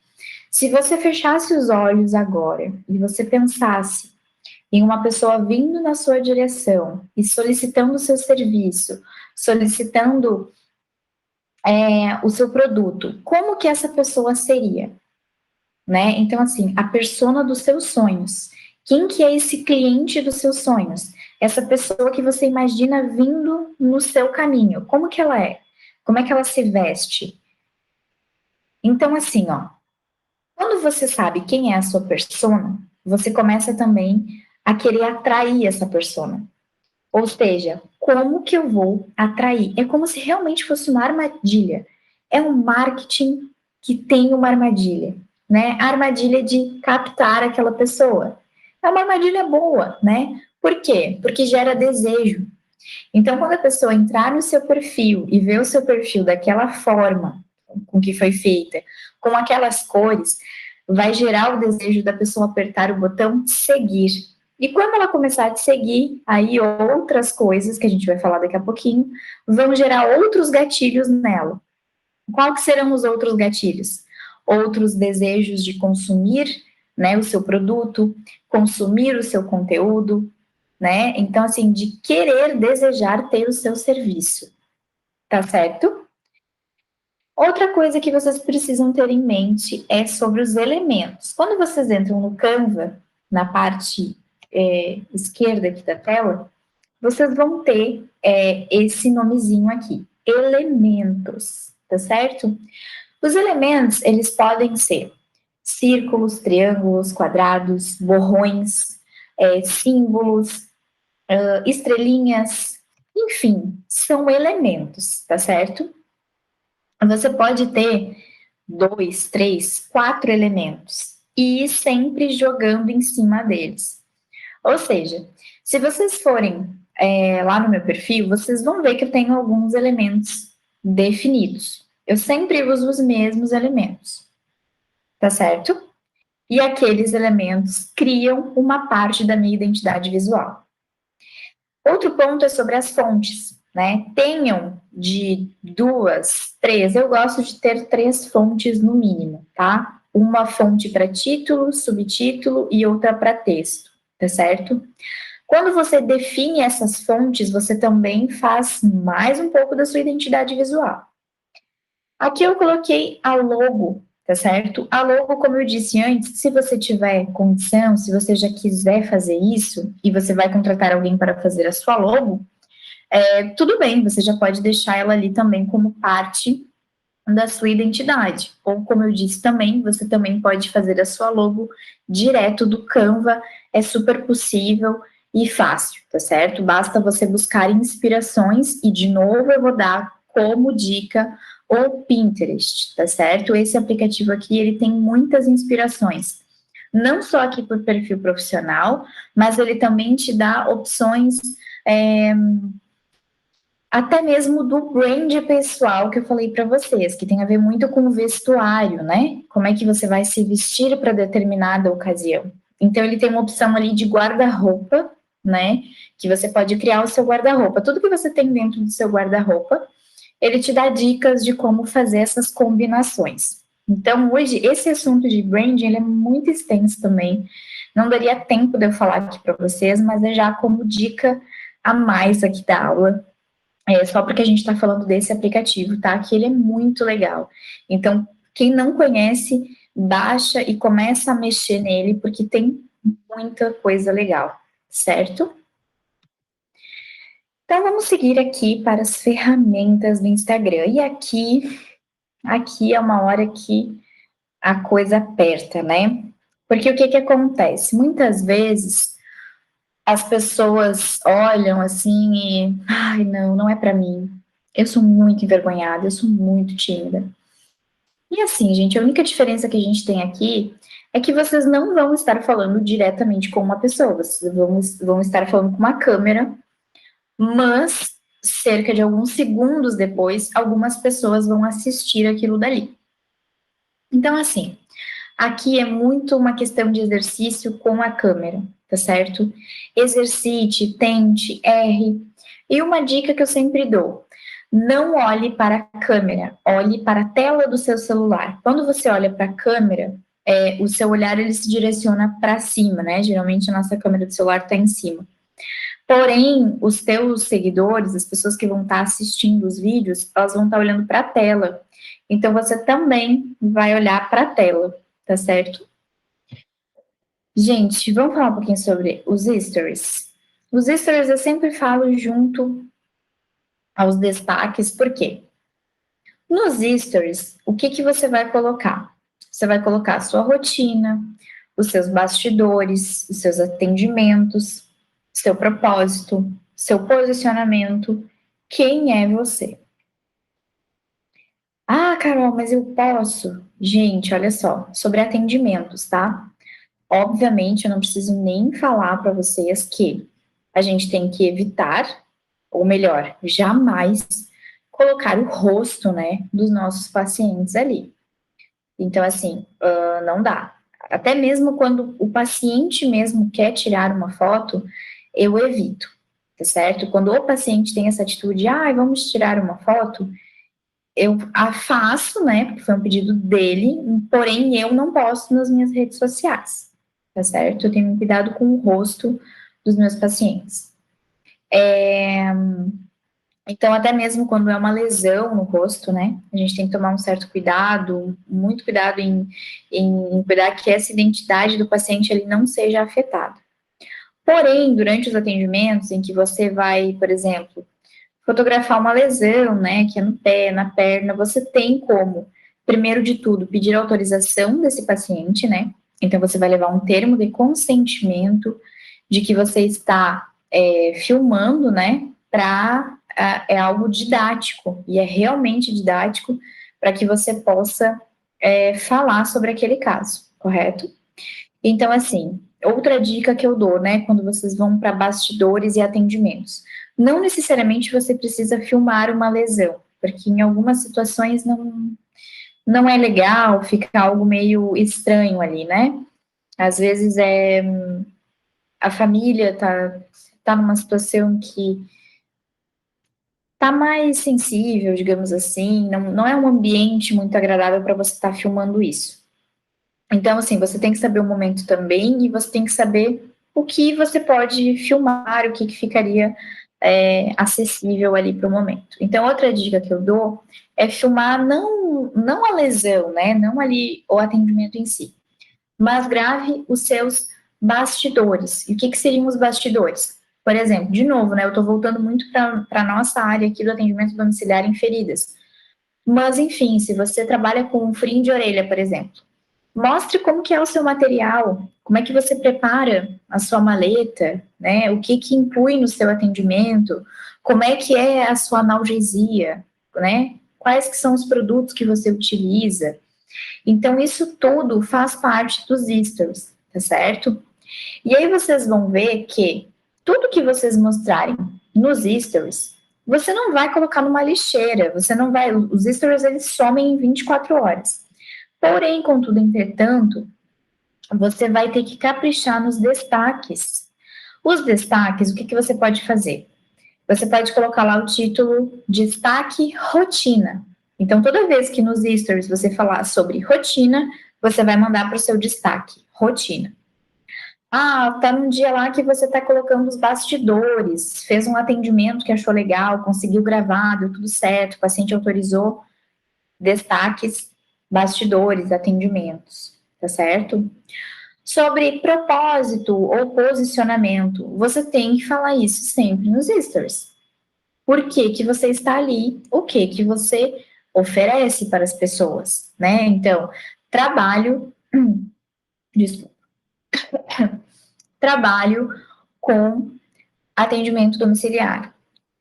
Se você fechasse os olhos agora e você pensasse em uma pessoa vindo na sua direção e solicitando o seu serviço, solicitando o seu produto, como que essa pessoa seria? Né? Então, assim, a persona dos seus sonhos. Quem que é esse cliente dos seus sonhos? Essa pessoa que você imagina vindo no seu caminho. Como que ela é? Como é que ela se veste? Então, assim, ó, quando você sabe quem é a sua persona, você começa também a querer atrair essa persona. Ou seja, como que eu vou atrair? É como se realmente fosse uma armadilha. É um marketing que tem uma armadilha, né? A armadilha de captar aquela pessoa. É uma armadilha boa, né? Por quê? Porque gera desejo. Então, quando a pessoa entrar no seu perfil e ver o seu perfil daquela forma com que foi feita, com aquelas cores, vai gerar o desejo da pessoa apertar o botão seguir. E quando ela começar a te seguir, aí outras coisas, que a gente vai falar daqui a pouquinho, vão gerar outros gatilhos nela. Qual que serão os outros gatilhos? Outros desejos de consumir, né, o seu produto, consumir o seu conteúdo, né? Então, assim, de querer, desejar ter o seu serviço, tá certo? Outra coisa que vocês precisam ter em mente é sobre os elementos. Quando vocês entram no Canva, na parte esquerda aqui da tela, vocês vão ter esse nomezinho aqui, elementos, tá certo? Os elementos, eles podem ser círculos, triângulos, quadrados, borrões, símbolos, estrelinhas, enfim, são elementos, tá certo? Você pode ter 2, 3, 4 elementos e ir sempre jogando em cima deles. Ou seja, se vocês forem lá no meu perfil, vocês vão ver que eu tenho alguns elementos definidos. Eu sempre uso os mesmos elementos, tá certo? E aqueles elementos criam uma parte da minha identidade visual. Outro ponto é sobre as fontes, né? Tenham de 2, 3, eu gosto de ter 3 fontes no mínimo, tá? Uma fonte para título, subtítulo e outra para texto, tá certo? Quando você define essas fontes, você também faz mais um pouco da sua identidade visual. Aqui eu coloquei a logo, tá certo? A logo, como eu disse antes, se você tiver condição, se você já quiser fazer isso, e você vai contratar alguém para fazer a sua logo, tudo bem, você já pode deixar ela ali também como parte da sua identidade. Ou, como eu disse também, você também pode fazer a sua logo direto do Canva, é super possível e fácil, tá certo? Basta você buscar inspirações e, de novo, eu vou dar como dica o Pinterest, tá certo? Esse aplicativo aqui, ele tem muitas inspirações. Não só aqui por perfil profissional, mas ele também te dá opções até mesmo do brand pessoal que eu falei para vocês, que tem a ver muito com o vestuário, né? Como é que você vai se vestir para determinada ocasião. Então, ele tem uma opção ali de guarda-roupa, né? Que você pode criar o seu guarda-roupa. Tudo que você tem dentro do seu guarda-roupa, ele te dá dicas de como fazer essas combinações. Então, hoje, esse assunto de branding, ele é muito extenso também. Não daria tempo de eu falar aqui para vocês, mas é já como dica a mais aqui da aula, só porque a gente está falando desse aplicativo, tá? Que ele é muito legal. Então, quem não conhece, baixa e começa a mexer nele, porque tem muita coisa legal, certo? Então, vamos seguir aqui para as ferramentas do Instagram. E aqui é uma hora que a coisa aperta, né? Porque o que acontece? Muitas vezes as pessoas olham assim e, ai, não é para mim. Eu sou muito envergonhada, eu sou muito tímida. E assim, gente, a única diferença que a gente tem aqui é que vocês não vão estar falando diretamente com uma pessoa, vocês vão estar falando com uma câmera, mas cerca de alguns segundos depois, algumas pessoas vão assistir aquilo dali. Então, assim, aqui é muito uma questão de exercício com a câmera, tá certo? Exercite, tente, erre. E uma dica que eu sempre dou: não olhe para a câmera, olhe para a tela do seu celular. Quando você olha para a câmera, o seu olhar ele se direciona para cima, né? Geralmente a nossa câmera do celular está em cima. Porém, os teus seguidores, as pessoas que vão estar assistindo os vídeos, elas vão estar olhando para a tela. Então, você também vai olhar para a tela, tá certo? Gente, vamos falar um pouquinho sobre os stories. Os stories eu sempre falo junto aos destaques, por quê? Nos stories, o que você vai colocar? Você vai colocar a sua rotina, os seus bastidores, os seus atendimentos, seu propósito, seu posicionamento, quem é você. Ah, Carol, mas eu posso? Gente, olha só, sobre atendimentos, tá? Obviamente, eu não preciso nem falar para vocês que a gente tem que evitar, ou melhor, jamais colocar o rosto, né, dos nossos pacientes ali. Então, assim, não dá. Até mesmo quando o paciente mesmo quer tirar uma foto, eu evito, tá certo? Quando o paciente tem essa atitude, vamos tirar uma foto, eu a faço, né, porque foi um pedido dele, porém eu não posto nas minhas redes sociais, tá certo? Eu tenho um cuidado com o rosto dos meus pacientes. Então, até mesmo quando é uma lesão no rosto, né, a gente tem que tomar um certo cuidado, muito cuidado em cuidar que essa identidade do paciente ele não seja afetada. Porém, durante os atendimentos em que você vai, por exemplo, fotografar uma lesão, né, que é no pé, na perna, você tem como, primeiro de tudo, pedir autorização desse paciente, né? Então, você vai levar um termo de consentimento de que você está filmando, né, para é algo didático, e é realmente didático, para que você possa falar sobre aquele caso, correto? Então, assim, outra dica que eu dou, né, quando vocês vão para bastidores e atendimentos, não necessariamente você precisa filmar uma lesão, porque em algumas situações não é legal, fica algo meio estranho ali, né? Às vezes a família tá numa situação que tá mais sensível, digamos assim, não é um ambiente muito agradável para você estar filmando isso. Então, assim, você tem que saber o momento também e você tem que saber o que você pode filmar, o que ficaria acessível ali para o momento. Então, outra dica que eu dou é filmar não a lesão, né? Não ali o atendimento em si, mas grave os seus bastidores. E o que seriam os bastidores? Por exemplo, de novo, né? Eu estou voltando muito para a nossa área aqui do atendimento domiciliar em feridas. Mas, enfim, se você trabalha com um frio de orelha, por exemplo, mostre como que é o seu material, como é que você prepara a sua maleta, né? O que inclui no seu atendimento, como é que é a sua analgesia, né? Quais que são os produtos que você utiliza. Então, isso tudo faz parte dos stories, tá certo? E aí vocês vão ver que tudo que vocês mostrarem nos stories, você não vai colocar numa lixeira, você não vai, os stories eles somem em 24 horas. Porém, contudo, entretanto, você vai ter que caprichar nos destaques. Os destaques, o que você pode fazer? Você pode colocar lá o título Destaque Rotina. Então, toda vez que nos stories você falar sobre rotina, você vai mandar para o seu destaque, rotina. Ah, tá num dia lá que você tá colocando os bastidores, fez um atendimento que achou legal, conseguiu gravar, deu tudo certo, o paciente autorizou, destaques, bastidores, atendimentos, tá certo? Sobre propósito ou posicionamento, você tem que falar isso sempre nos stories. Por que que você está ali? O que que você oferece para as pessoas, né? Então, trabalho, desculpa, trabalho com atendimento domiciliar.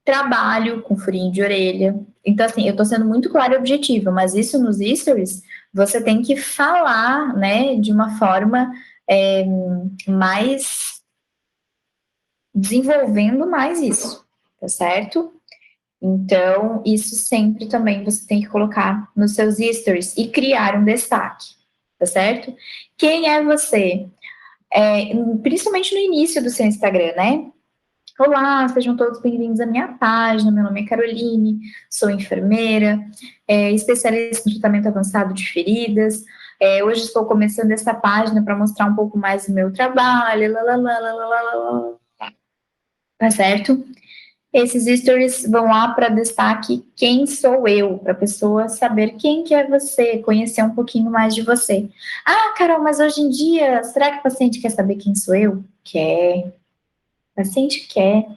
Trabalho com furinho de orelha. Então, assim, eu tô sendo muito clara e objetiva, mas isso nos stories, você tem que falar, né, de uma forma mais desenvolvendo mais isso, tá certo? Então, isso sempre também você tem que colocar nos seus stories e criar um destaque, tá certo? Quem é você? Principalmente no início do seu Instagram, né? Olá, sejam todos bem-vindos à minha página. Meu nome é Caroline, sou enfermeira, especialista em tratamento avançado de feridas. Hoje estou começando essa página para mostrar um pouco mais do meu trabalho, tá certo? Esses stories vão lá para destaque quem sou eu, para a pessoa saber quem que é você, conhecer um pouquinho mais de você. Ah, Carol, mas hoje em dia, será que o paciente quer saber quem sou eu? Quer. O paciente quer,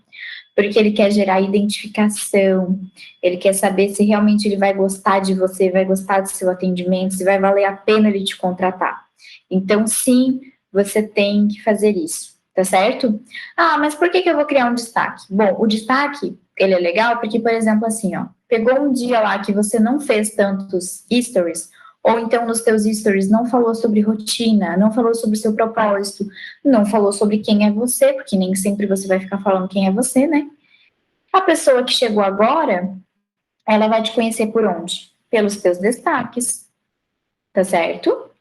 porque ele quer gerar identificação, ele quer saber se realmente ele vai gostar de você, vai gostar do seu atendimento, se vai valer a pena ele te contratar. Então, sim, você tem que fazer isso, tá certo? Ah, mas por que eu vou criar um destaque? Bom, o destaque, ele é legal porque, por exemplo, assim, ó, pegou um dia lá que você não fez tantos stories, ou então nos teus stories não falou sobre rotina, não falou sobre o seu propósito, não falou sobre quem é você, porque nem sempre você vai ficar falando quem é você, né? A pessoa que chegou agora, ela vai te conhecer por onde? Pelos teus destaques, tá certo?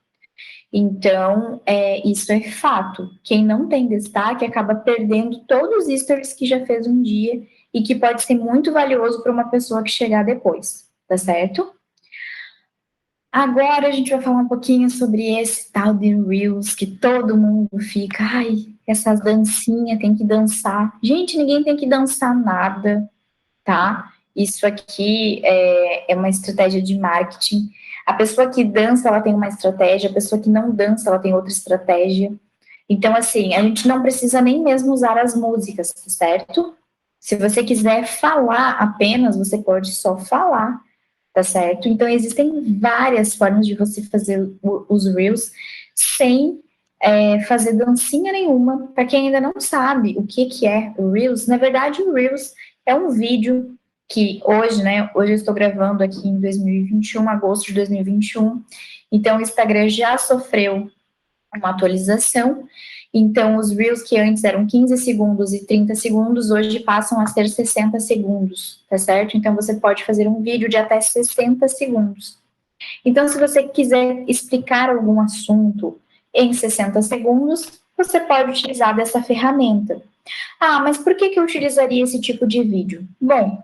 Então, isso é fato. Quem não tem destaque acaba perdendo todos os stories que já fez um dia e que pode ser muito valioso para uma pessoa que chegar depois, tá certo? Agora a gente vai falar um pouquinho sobre esse tal de Reels que todo mundo fica, ai, essas dancinhas tem que dançar. Gente, ninguém tem que dançar nada, tá? Isso aqui é uma estratégia de marketing. A pessoa que dança, ela tem uma estratégia, a pessoa que não dança, ela tem outra estratégia. Então, assim, a gente não precisa nem mesmo usar as músicas, certo? Se você quiser falar apenas, você pode só falar, tá certo? Então, existem várias formas de você fazer os Reels sem fazer dancinha nenhuma. Para quem ainda não sabe o que é o Reels, na verdade, o Reels é um vídeo que hoje, né? Hoje eu estou gravando aqui em 2021, agosto de 2021. Então, o Instagram já sofreu uma atualização. Então, os Reels que antes eram 15 segundos e 30 segundos, hoje passam a ser 60 segundos, tá certo? Então, você pode fazer um vídeo de até 60 segundos. Então, se você quiser explicar algum assunto em 60 segundos, você pode utilizar dessa ferramenta. Ah, mas por que eu utilizaria esse tipo de vídeo? Bom,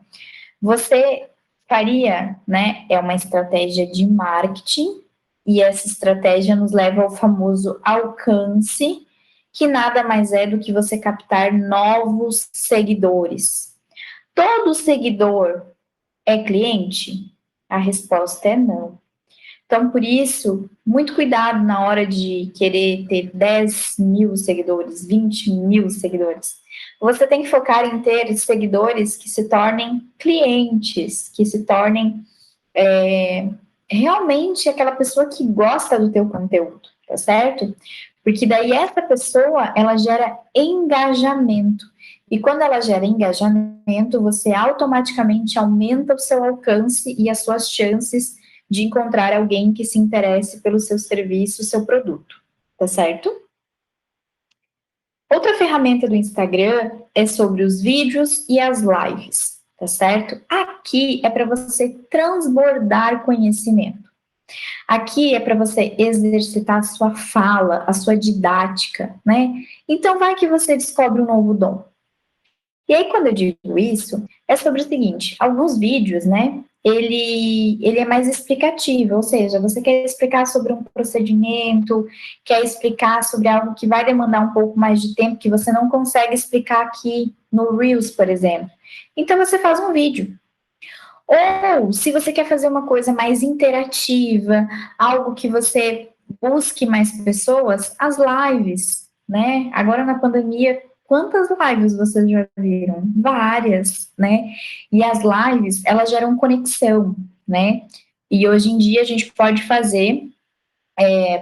você faria, né, é uma estratégia de marketing, e essa estratégia nos leva ao famoso alcance, que nada mais é do que você captar novos seguidores. Todo seguidor é cliente? A resposta é não. Então, por isso, muito cuidado na hora de querer ter 10 mil seguidores, 20 mil seguidores. Você tem que focar em ter seguidores que se tornem clientes, que se tornem realmente aquela pessoa que gosta do teu conteúdo, tá certo? Porque daí essa pessoa, ela gera engajamento. E quando ela gera engajamento, você automaticamente aumenta o seu alcance e as suas chances de encontrar alguém que se interesse pelo seu serviço, seu produto, tá certo? Outra ferramenta do Instagram é sobre os vídeos e as lives, tá certo? Aqui é para você transbordar conhecimento. Aqui é para você exercitar a sua fala, a sua didática, né? Então vai que você descobre um novo dom. E aí, quando eu digo isso, é sobre o seguinte: alguns vídeos, né? Ele é mais explicativo, ou seja, você quer explicar sobre um procedimento, quer explicar sobre algo que vai demandar um pouco mais de tempo, que você não consegue explicar aqui no Reels, por exemplo. Então, você faz um vídeo. Ou, se você quer fazer uma coisa mais interativa, algo que você busque mais pessoas, as lives, né? Agora na pandemia, quantas lives vocês já viram? Várias, né? E as lives, elas geram conexão, né? E hoje em dia a gente pode fazer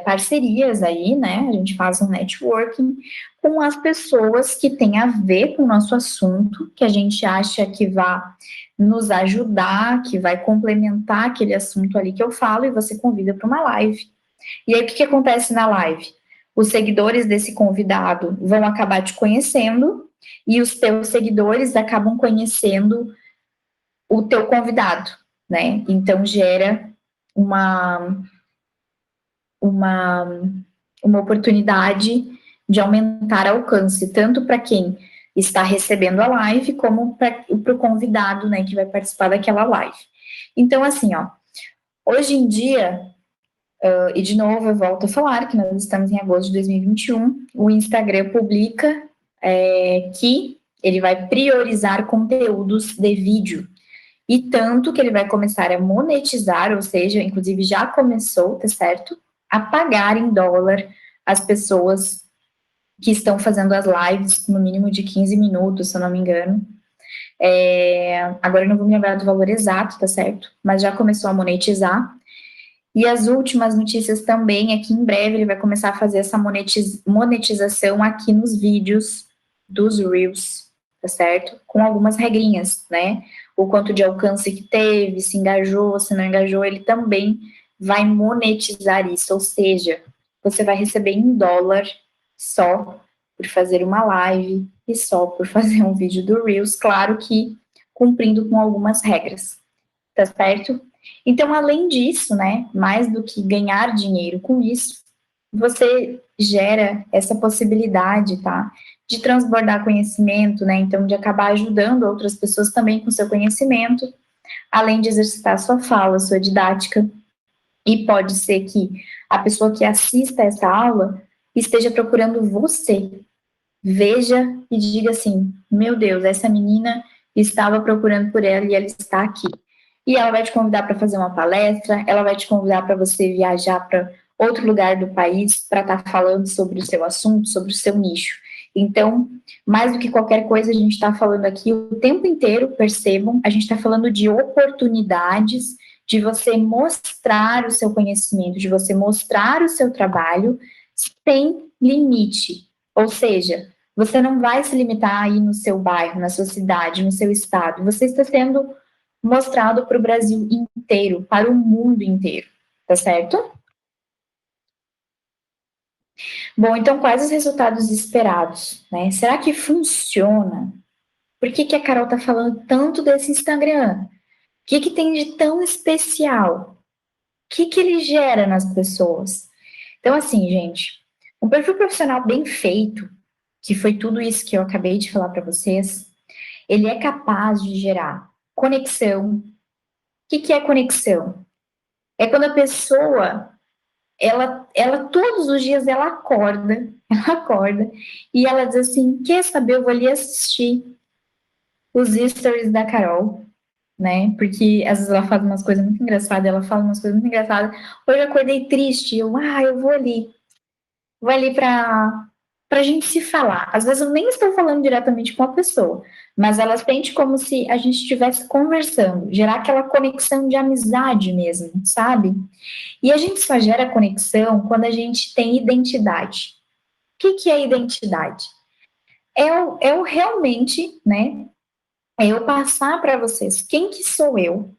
parcerias aí, né? A gente faz um networking com as pessoas que têm a ver com o nosso assunto, que a gente acha que vai nos ajudar, que vai complementar aquele assunto ali que eu falo, e você convida para uma live. E aí, o que acontece na live? Os seguidores desse convidado vão acabar te conhecendo, e os teus seguidores acabam conhecendo o teu convidado, né? Então, gera uma uma, uma oportunidade de aumentar alcance, tanto para quem está recebendo a live, como para o convidado, né, que vai participar daquela live. Então, assim, ó, hoje em dia, e de novo eu volto a falar que nós estamos em agosto de 2021, o Instagram publica que ele vai priorizar conteúdos de vídeo. E tanto que ele vai começar a monetizar, ou seja, inclusive já começou, tá certo? A pagar em dólar as pessoas que estão fazendo as lives, no mínimo de 15 minutos, se eu não me engano. Agora eu não vou me lembrar do valor exato, tá certo? Mas já começou a monetizar. E as últimas notícias também é que em breve ele vai começar a fazer essa monetização aqui nos vídeos dos Reels, tá certo? Com algumas regrinhas, né? O quanto de alcance que teve, se engajou, se não engajou, ele também vai monetizar isso, ou seja, você vai receber em dólar só por fazer uma live e só por fazer um vídeo do Reels, claro que cumprindo com algumas regras, tá certo? Então, além disso, né, mais do que ganhar dinheiro com isso, você gera essa possibilidade, tá, de transbordar conhecimento, né, então de acabar ajudando outras pessoas também com seu conhecimento, além de exercitar a sua fala, a sua didática, e pode ser que a pessoa que assista essa aula esteja procurando você, veja e diga assim, meu Deus, essa menina estava procurando por ela e ela está aqui. E ela vai te convidar para fazer uma palestra, ela vai te convidar para você viajar para outro lugar do país para estar falando sobre o seu assunto, sobre o seu nicho. Então, mais do que qualquer coisa, a gente está falando aqui o tempo inteiro, percebam, a gente está falando de oportunidades, de você mostrar o seu conhecimento, de você mostrar o seu trabalho sem limite. Ou seja, você não vai se limitar aí no seu bairro, na sua cidade, no seu estado. Você está sendo mostrado para o Brasil inteiro, para o mundo inteiro, tá certo? Bom, então quais os resultados esperados, né? Será que funciona? Por que, que a Carol tá falando tanto desse Instagram? O que, que tem de tão especial? O que, que ele gera nas pessoas? Então, assim, gente, um perfil profissional bem feito, que foi tudo isso que eu acabei de falar para vocês, ele é capaz de gerar conexão. O que, que é conexão? É quando a pessoa ela todos os dias ela acorda, ela acorda e ela diz assim, quer saber, eu vou ali assistir os stories da Carol, né? Porque às vezes ela faz umas coisas muito engraçadas, ela fala umas coisas muito engraçadas. Hoje eu acordei triste, eu vou ali para a gente se falar. Às vezes eu nem estou falando diretamente com a pessoa, mas ela sente como se a gente estivesse conversando, gerar aquela conexão de amizade mesmo, sabe? E a gente só gera conexão quando a gente tem identidade. O que, que é identidade? É o realmente, né? É eu passar para vocês quem que sou eu,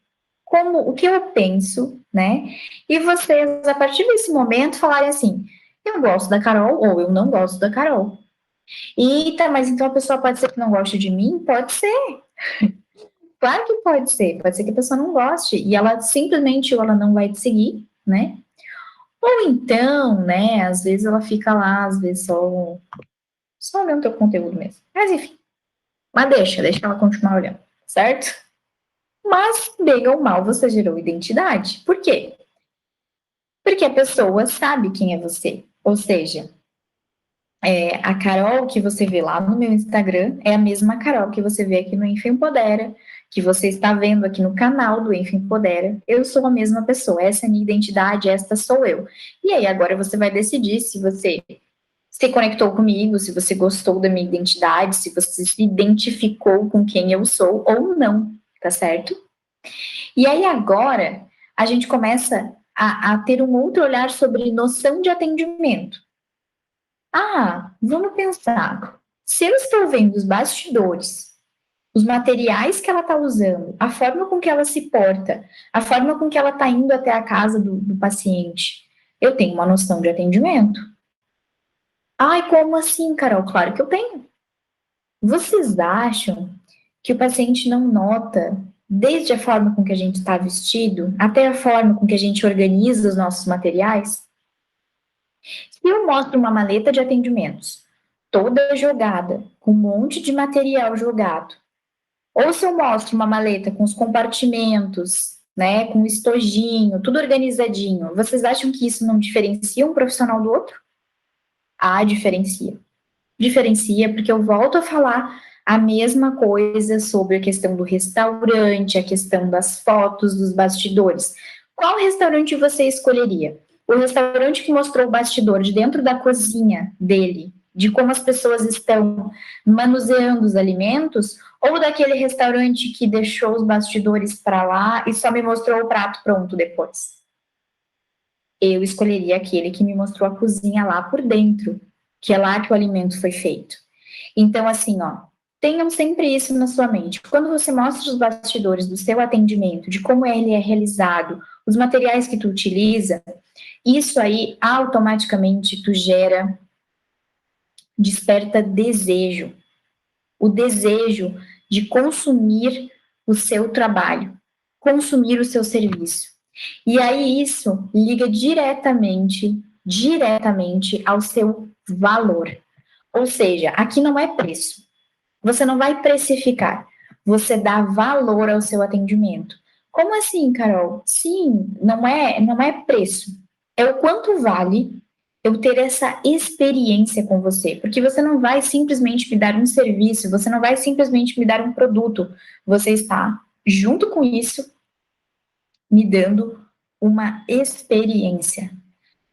como o que eu penso, né? E vocês, a partir desse momento, falarem assim: eu gosto da Carol ou eu não gosto da Carol. E tá, mas então a pessoa pode ser que não goste de mim? Pode ser. Claro que pode ser. Pode ser que a pessoa não goste e ela simplesmente ou ela não vai te seguir, né? Ou então, né, às vezes ela fica lá, às vezes só olhando teu conteúdo mesmo. Mas enfim, mas deixa ela continuar olhando, certo? Mas, bem ou mal, você gerou identidade. Por quê? Porque a pessoa sabe quem é você. Ou seja, a Carol que você vê lá no meu Instagram é a mesma Carol que você vê aqui no Info Empodera, que você está vendo aqui no canal do Info Empodera. Eu sou a mesma pessoa, essa é a minha identidade, esta sou eu. E aí agora você vai decidir se você se conectou comigo, se você gostou da minha identidade, se você se identificou com quem eu sou ou não, tá certo? E aí agora a gente começa a ter um outro olhar sobre noção de atendimento. Ah, vamos pensar. Se eu estou vendo os bastidores, os materiais que ela está usando, a forma com que ela se porta, a forma com que ela está indo até a casa do paciente, eu tenho uma noção de atendimento. Ai, como assim, Carol? Claro que eu tenho. Vocês acham que o paciente não nota, desde a forma com que a gente está vestido, até a forma com que a gente organiza os nossos materiais? Se eu mostro uma maleta de atendimentos toda jogada, com um monte de material jogado, ou se eu mostro uma maleta com os compartimentos, né, com estojinho, tudo organizadinho, vocês acham que isso não diferencia um profissional do outro? Ah, diferencia. Diferencia porque eu volto a falar a mesma coisa sobre a questão do restaurante, a questão das fotos, dos bastidores. Qual restaurante você escolheria? O restaurante que mostrou o bastidor de dentro da cozinha dele, de como as pessoas estão manuseando os alimentos, ou daquele restaurante que deixou os bastidores para lá e só me mostrou o prato pronto depois? Eu escolheria aquele que me mostrou a cozinha lá por dentro, que é lá que o alimento foi feito. Então, assim, ó, tenham sempre isso na sua mente. Quando você mostra os bastidores do seu atendimento, de como ele é realizado, os materiais que tu utiliza, isso aí automaticamente tu gera, desperta desejo. O desejo de consumir o seu trabalho, consumir o seu serviço. E aí isso liga diretamente ao seu valor. Ou seja, aqui não é preço. Você não vai precificar. Você dá valor ao seu atendimento. Como assim, Carol? Sim, não é preço. É o quanto vale eu ter essa experiência com você, porque você não vai simplesmente me dar um serviço, você não vai simplesmente me dar um produto. Você está junto com isso me dando uma experiência.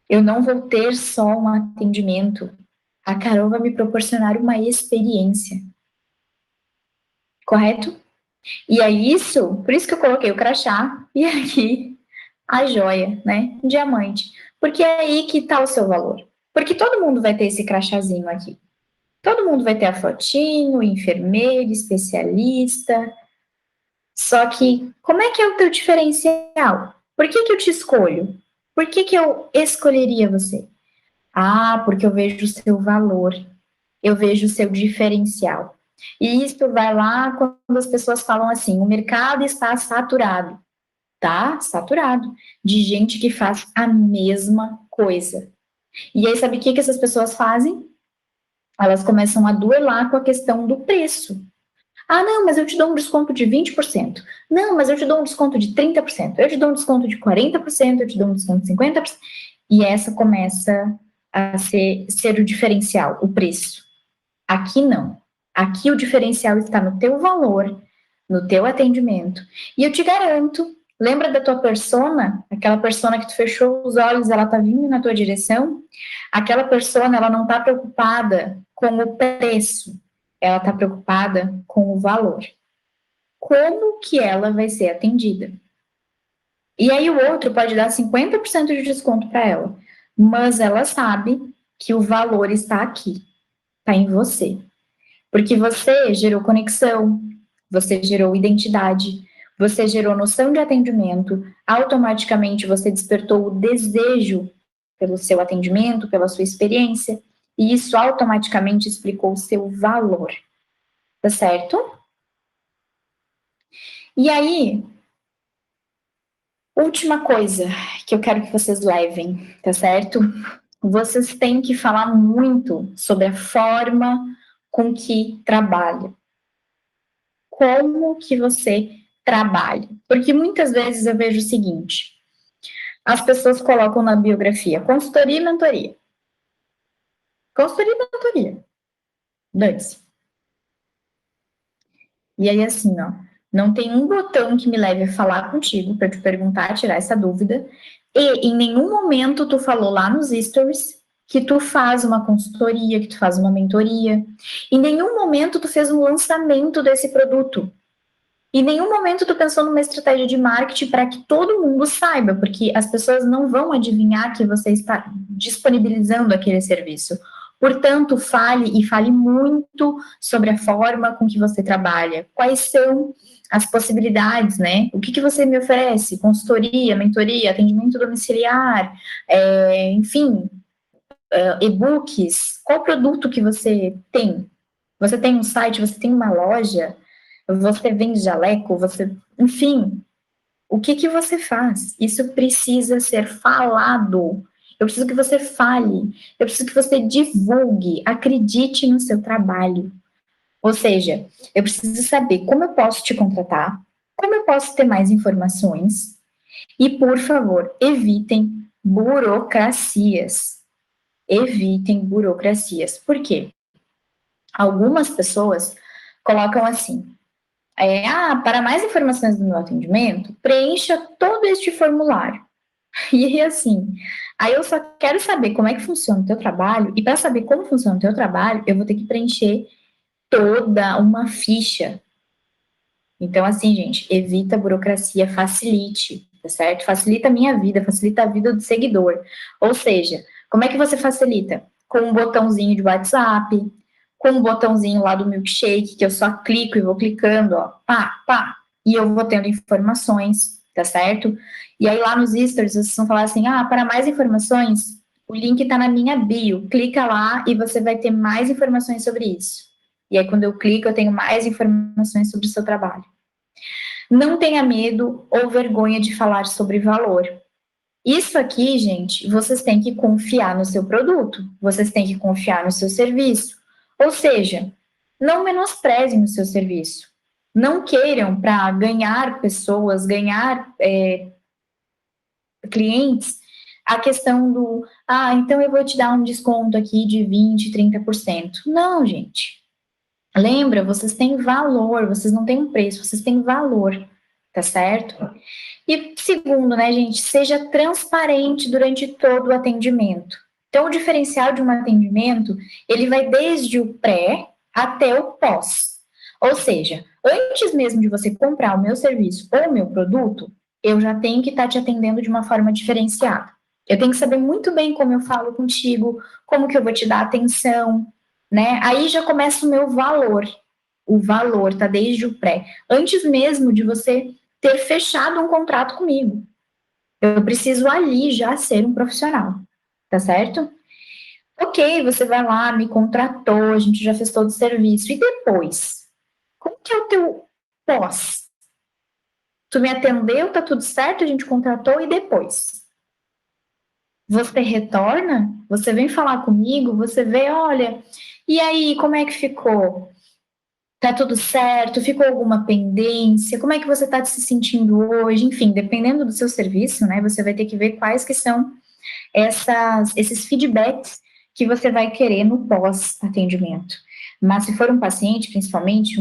Eu não vou ter só um atendimento. A Carol vai me proporcionar uma experiência. Correto? E é isso, por isso que eu coloquei o crachá e aqui a joia, né? Um diamante. Porque é aí que está o seu valor. Porque todo mundo vai ter esse crachazinho aqui. Todo mundo vai ter a fotinho, enfermeiro, especialista. Só que, como é que é o teu diferencial? Por que eu te escolho? Por que eu escolheria você? Ah, porque eu vejo o seu valor. Eu vejo o seu diferencial. E isso vai lá quando as pessoas falam assim, o mercado está saturado. Tá saturado de gente que faz a mesma coisa. E aí, sabe o que essas pessoas fazem? Elas começam a duelar com a questão do preço. Ah, não, mas eu te dou um desconto de 20%. Não, mas eu te dou um desconto de 30%. Eu te dou um desconto de 40%. Eu te dou um desconto de 50%. E essa começa a ser o diferencial, o preço. Aqui não. Aqui o diferencial está no teu valor, no teu atendimento. E eu te garanto, lembra da tua persona? Aquela persona que tu fechou os olhos, ela tá vindo na tua direção? Aquela persona, ela não tá preocupada com o preço, ela tá preocupada com o valor. Como que ela vai ser atendida? E aí o outro pode dar 50% de desconto para ela, mas ela sabe que o valor está aqui, está em você. Porque você gerou conexão, você gerou identidade, você gerou noção de atendimento, automaticamente você despertou o desejo pelo seu atendimento, pela sua experiência, e isso automaticamente explicou o seu valor, tá certo? E aí, última coisa que eu quero que vocês levem, tá certo? Vocês têm que falar muito sobre a forma com que trabalha. Como que você trabalha? Porque muitas vezes eu vejo o seguinte, as pessoas colocam na biografia consultoria e mentoria. Consultoria e mentoria. Dane-se. E aí, assim, ó, não tem um botão que me leve a falar contigo para te perguntar, tirar essa dúvida. E em nenhum momento tu falou lá nos stories que tu faz uma consultoria, que tu faz uma mentoria. Em nenhum momento tu fez um lançamento desse produto. Em nenhum momento tu pensou numa estratégia de marketing para que todo mundo saiba, porque as pessoas não vão adivinhar que você está disponibilizando aquele serviço. Portanto, fale e fale muito sobre a forma com que você trabalha. Quais são as possibilidades, né? O que você me oferece? Consultoria, mentoria, atendimento domiciliar, enfim, e-books. Qual produto que você tem? Você tem um site, você tem uma loja? Você vende jaleco, enfim, o que você faz? Isso precisa ser falado. Eu preciso que você fale, eu preciso que você divulgue, acredite no seu trabalho. Ou seja, eu preciso saber como eu posso te contratar, como eu posso ter mais informações e, por favor, evitem burocracias. Evitem burocracias. Por quê? Algumas pessoas colocam assim: para mais informações do meu atendimento, preencha todo este formulário. E aí, assim, aí eu só quero saber como é que funciona o teu trabalho, e para saber como funciona o teu trabalho, eu vou ter que preencher toda uma ficha. Então, assim, gente, evita a burocracia, facilite, tá certo? Facilita a minha vida, facilita a vida do seguidor. Ou seja, como é que você facilita? Com um botãozinho de WhatsApp, com um botãozinho lá do milkshake, que eu só clico e vou clicando, ó, pá, pá, e eu vou tendo informações, tá certo? E aí lá nos stories vocês vão falar assim, para mais informações, o link tá na minha bio, clica lá e você vai ter mais informações sobre isso. E aí quando eu clico, eu tenho mais informações sobre o seu trabalho. Não tenha medo ou vergonha de falar sobre valor. Isso aqui, gente, vocês têm que confiar no seu produto, vocês têm que confiar no seu serviço. Ou seja, não menosprezem o seu serviço. Não queiram para ganhar pessoas, ganhar clientes, a questão do, então eu vou te dar um desconto aqui de 20, 30%. Não, gente. Lembra, vocês têm valor, vocês não têm um preço, vocês têm valor, tá certo? E segundo, né, gente, seja transparente durante todo o atendimento. Então, o diferencial de um atendimento, ele vai desde o pré até o pós. Ou seja, antes mesmo de você comprar o meu serviço ou o meu produto, eu já tenho que estar te atendendo de uma forma diferenciada. Eu tenho que saber muito bem como eu falo contigo, como que eu vou te dar atenção, né? Aí já começa o meu valor. O valor tá desde o pré. Antes mesmo de você ter fechado um contrato comigo. Eu preciso ali já ser um profissional, tá certo? Ok, você vai lá, me contratou, a gente já fez todo o serviço. E depois? Como que é o teu pós? Tu me atendeu, tá tudo certo, a gente contratou e depois? Você retorna? Você vem falar comigo? Você vê, olha, e aí, como é que ficou? Tá tudo certo? Ficou alguma pendência? Como é que você tá se sentindo hoje? Enfim, dependendo do seu serviço, né, você vai ter que ver quais que são esses feedbacks que você vai querer no pós-atendimento. Mas se for um paciente, principalmente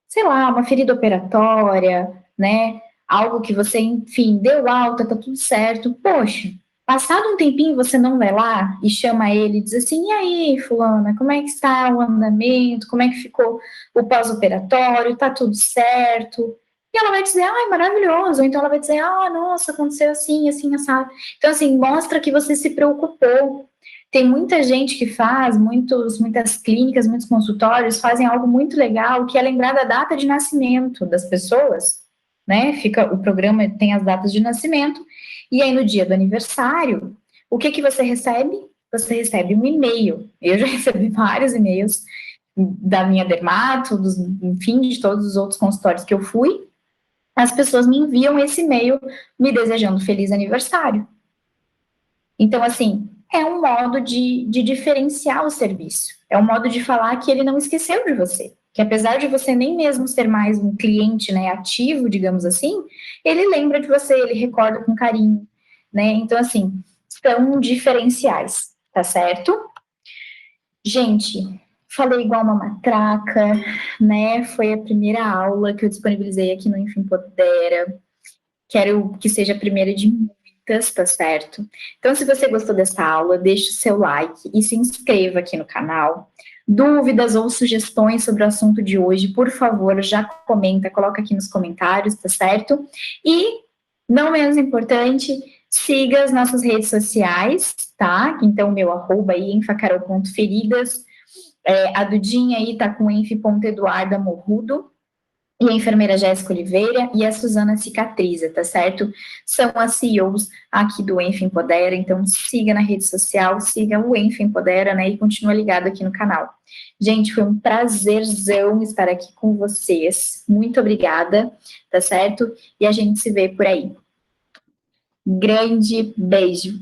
sei lá, uma ferida operatória, né? Algo que você, enfim, deu alta, tá tudo certo. Poxa, passado um tempinho você não vai lá e chama ele e diz assim: e aí, fulana, como é que está o andamento? Como é que ficou o pós-operatório? Tá tudo certo? E ela vai dizer, ai, maravilhoso. Ou então ela vai dizer, ah, nossa, aconteceu assim, assim, assado. Então, assim, mostra que você se preocupou. Tem muita gente que faz, muitas clínicas, muitos consultórios fazem algo muito legal, que é lembrar da data de nascimento das pessoas, né? O programa tem as datas de nascimento, e aí no dia do aniversário, o que que você recebe? Você recebe um e-mail. Eu já recebi vários e-mails da minha dermato, enfim, de todos os outros consultórios que eu fui. As pessoas me enviam esse e-mail me desejando feliz aniversário. Então, assim, é um modo de diferenciar o serviço. É um modo de falar que ele não esqueceu de você. Que apesar de você nem mesmo ser mais um cliente, né, ativo, digamos assim, ele lembra de você, ele recorda com carinho, né? Então, assim, são diferenciais, tá certo? Gente, falei igual uma matraca, né? Foi a primeira aula que eu disponibilizei aqui no Enfim Podera. Quero que seja a primeira de muitas, tá certo? Então, se você gostou dessa aula, deixe o seu like e se inscreva aqui no canal. Dúvidas ou sugestões sobre o assunto de hoje, por favor, já comenta, coloca aqui nos comentários, tá certo? E, não menos importante, siga as nossas redes sociais, tá? Então, meu arroba aí, enfacarol.feridas, a Dudinha aí tá com enf.eduarda.morrudo, e a enfermeira Jéssica Oliveira e a Suzana Cicatriza, tá certo? São as CEOs aqui do Enf Empodera, então siga na rede social, siga o Enf Empodera, né, e continua ligado aqui no canal. Gente, foi um prazerzão estar aqui com vocês, muito obrigada, tá certo? E a gente se vê por aí. Grande beijo!